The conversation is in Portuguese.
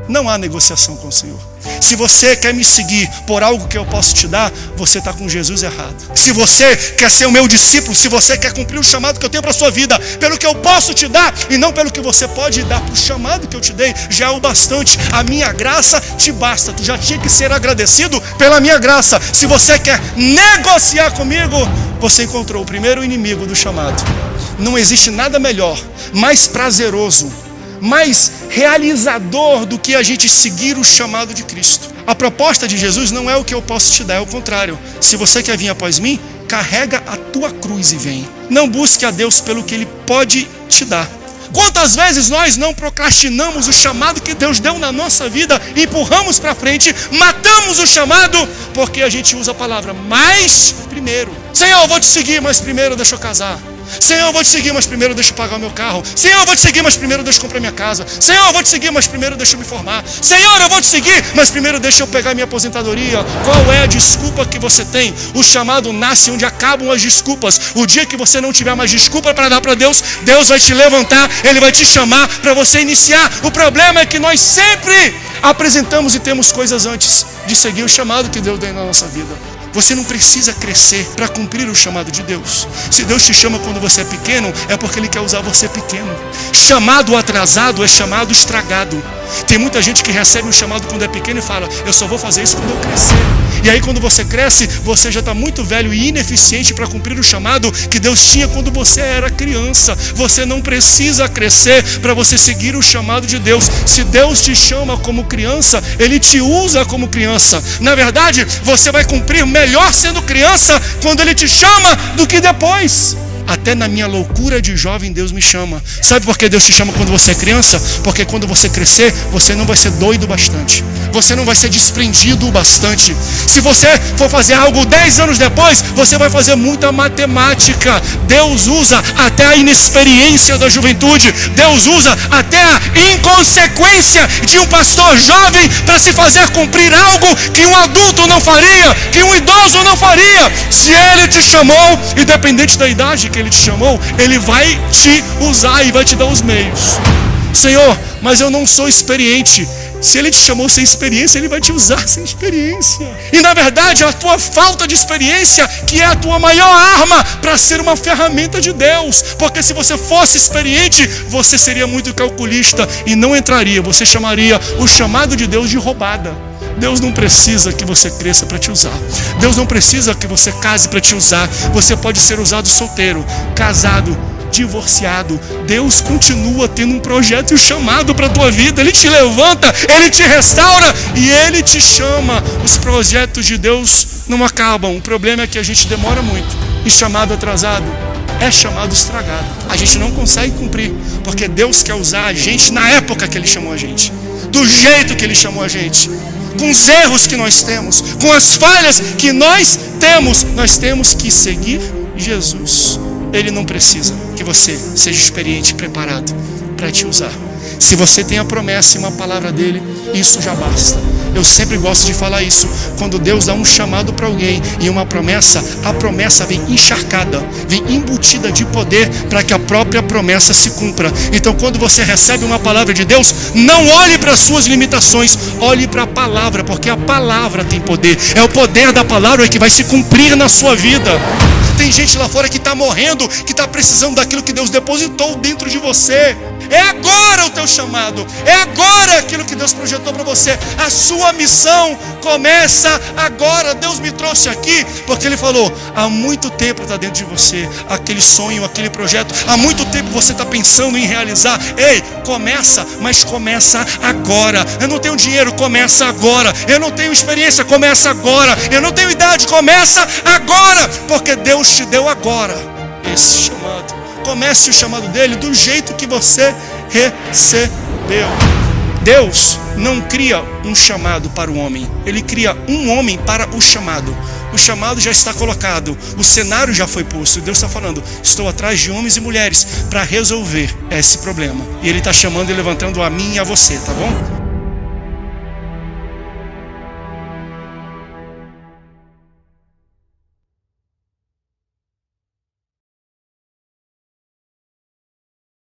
Não há negociação com o Senhor. Se você quer me seguir por algo que eu posso te dar, você está com Jesus errado. Se você quer ser o meu discípulo, se você quer cumprir o chamado que eu tenho para a sua vida, pelo que eu posso te dar e não pelo que você pode dar, para o chamado que eu te dei, já é o bastante. A minha graça te basta. Tu já tinha que ser agradecido pela minha graça. Se você quer negociar comigo, você encontrou o primeiro inimigo do chamado. Não existe nada melhor, mais prazeroso, mais realizador do que a gente seguir o chamado de Cristo. A proposta de Jesus não é o que eu posso te dar, é o contrário. Se você quer vir após mim, carrega a tua cruz e vem. Não busque a Deus pelo que Ele pode te dar. Quantas vezes nós não procrastinamos o chamado que Deus deu na nossa vida, empurramos para frente, matamos o chamado, porque a gente usa a palavra mas primeiro. Senhor, eu vou te seguir, mas primeiro deixa eu casar. Senhor, eu vou te seguir, mas primeiro deixa eu pagar o meu carro. Senhor, eu vou te seguir, mas primeiro deixa eu comprar minha casa. Senhor, eu vou te seguir, mas primeiro deixa eu me formar. Senhor, eu vou te seguir, mas primeiro deixa eu pegar minha aposentadoria. Qual é a desculpa que você tem? O chamado nasce onde acabam as desculpas. O dia que você não tiver mais desculpa para dar para Deus, Deus vai te levantar, Ele vai te chamar para você iniciar. O problema é que nós sempre apresentamos e temos coisas antes de seguir o chamado que Deus deu na nossa vida. Você não precisa crescer para cumprir o chamado de Deus. Se Deus te chama quando você é pequeno, é porque Ele quer usar você pequeno. Chamado atrasado é chamado estragado. Tem muita gente que recebe um chamado quando é pequeno e fala, eu só vou fazer isso quando eu crescer. E aí quando você cresce, você já está muito velho e ineficiente para cumprir o chamado que Deus tinha quando você era criança. Você não precisa crescer para você seguir o chamado de Deus. Se Deus te chama como criança, Ele te usa como criança. Na verdade, você vai cumprir melhor sendo criança quando Ele te chama do que depois. Até na minha loucura de jovem, Deus me chama. Sabe por que Deus te chama quando você é criança? Porque quando você crescer, você não vai ser doido bastante. Você não vai ser desprendido o bastante. Se você for fazer algo 10 anos depois, você vai fazer muita matemática. Deus usa até a inexperiência da juventude. Deus usa até a inconsequência de um pastor jovem para se fazer cumprir algo que um adulto não faria, que um idoso não faria. Se Ele te chamou, independente da idade que Ele te chamou, Ele vai te usar e vai te dar os meios. Senhor, mas eu não sou experiente. Se Ele te chamou sem experiência, Ele vai te usar sem experiência. E na verdade é a tua falta de experiência que é a tua maior arma para ser uma ferramenta de Deus. Porque se você fosse experiente, você seria muito calculista e não entraria. Você chamaria o chamado de Deus de roubada. Deus não precisa que você cresça para te usar. Deus não precisa que você case para te usar. Você pode ser usado solteiro, casado, divorciado. Deus continua tendo um projeto e um chamado para a tua vida. Ele te levanta, Ele te restaura e Ele te chama. Os projetos de Deus não acabam. O problema é que a gente demora muito. E chamado atrasado é chamado estragado. A gente não consegue cumprir, porque Deus quer usar a gente na época que Ele chamou a gente, do jeito que Ele chamou a gente, com os erros que nós temos, com as falhas que nós temos que seguir Jesus. Ele não precisa que você seja experiente e preparado para te usar. Se você tem a promessa e uma palavra dele, isso já basta. Eu sempre gosto de falar isso. Quando Deus dá um chamado para alguém e uma promessa, a promessa vem encharcada, vem embutida de poder para que a própria promessa se cumpra. Então quando você recebe uma palavra de Deus, não olhe para as suas limitações, olhe para a palavra, porque a palavra tem poder. É o poder da palavra que vai se cumprir na sua vida. Tem gente lá fora que está morrendo, que está precisando daquilo que Deus depositou dentro de você. É agora o teu chamado, é agora aquilo que Deus projetou para você. A sua missão começa agora. Deus me trouxe aqui porque Ele falou, há muito tempo está dentro de você aquele sonho, aquele projeto. Há muito tempo você está pensando em realizar. Ei, começa, mas começa agora. Eu não tenho dinheiro, começa agora. Eu não tenho experiência, começa agora. Eu não tenho idade, começa agora, porque Deus te deu agora esse chamado. Comece o chamado dele do jeito que você recebeu. Deus não cria um chamado para o homem. Ele cria um homem para o chamado. O chamado já está colocado. O cenário já foi posto. Deus está falando, estou atrás de homens e mulheres para resolver esse problema. E Ele está chamando e levantando a mim e a você, tá bom?